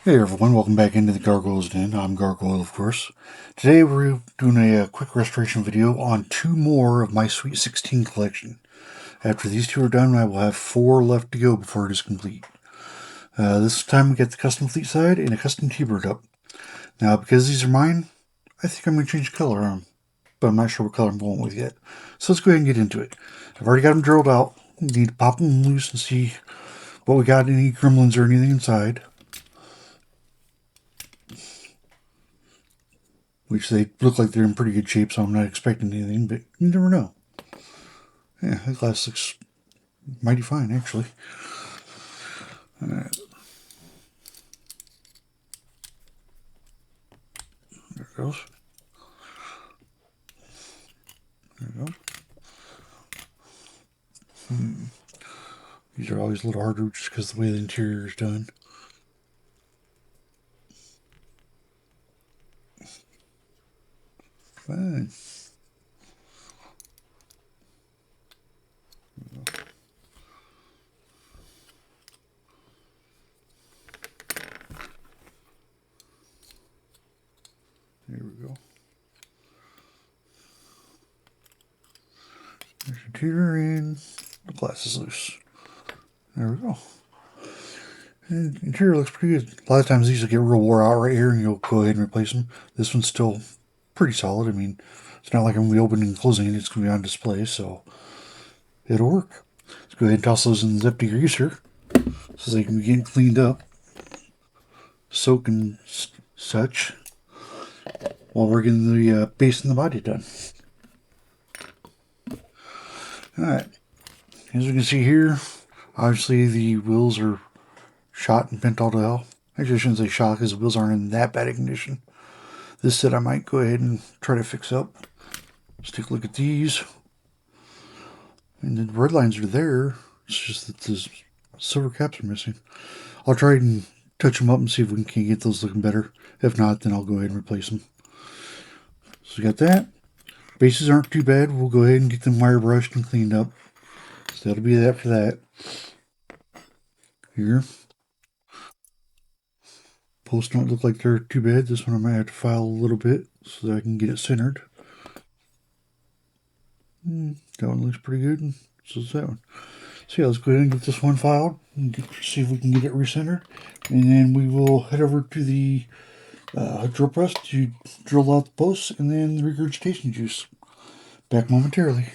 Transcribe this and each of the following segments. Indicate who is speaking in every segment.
Speaker 1: Hey everyone, welcome back into the Gargoyles Den. I'm Gargoyle, of course. Today we're doing a quick restoration video on two more of my Sweet 16 collection. After these two are done, I will have 4 left to go before it is complete. This time we get the Custom Fleetside and a Custom T-Bird up. Now, because these are mine, I think I'm going to change the color on them, but I'm not sure what color I'm going with yet. So let's go ahead and get into it. I've already got them drilled out. We need to pop them loose and see what we got, any gremlins or anything inside. Which they look like they're in pretty good shape, so I'm not expecting anything, but you never know. Yeah, that glass looks mighty fine, actually. Alright. There it goes. There it goes. These are always a little harder just because of the way the interior is done. Fine. There we go. There's your interior and the glass is loose. There we go. And the interior looks pretty good. A lot of times these will get real wore out right here and you'll go ahead and replace them. This one's still pretty solid. I mean, it's not like I'm going to be opening and closing it. It's going to be on display, so it'll work. Let's go ahead and toss those in the zip degreaser so they can be getting cleaned up, soak and such, while we're getting the base and the body done. Alright, as we can see here, obviously the wheels are shot and bent all to hell. Actually, I shouldn't say shot because the wheels aren't in that bad a condition. This set I might go ahead and try to fix up. Let's take a look at these. And the red lines are there. It's just that the silver caps are missing. I'll try and touch them up and see if we can get those looking better. If not, then I'll go ahead and replace them. So we got that. Bases aren't too bad. We'll go ahead and get them wire brushed and cleaned up. So that'll be that for that. Here. Posts don't look like they're too bad. This one I might have to file a little bit so that I can get it centered. That one looks pretty good, and so does that one. So yeah, let's go ahead and get this one filed and see if we can get it recentered. And then we will head over to the drill press to drill out the posts and then the regurgitation juice. Back momentarily.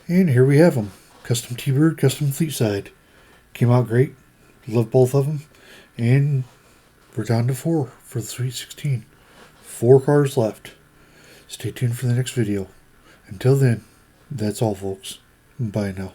Speaker 1: And here we have them. Custom T-Bird, Custom Fleetside. Came out great. Love both of them. And we're down to 4 for the Sweet 16. 4 cars left. Stay tuned for the next video. Until then, that's all, folks. Bye now.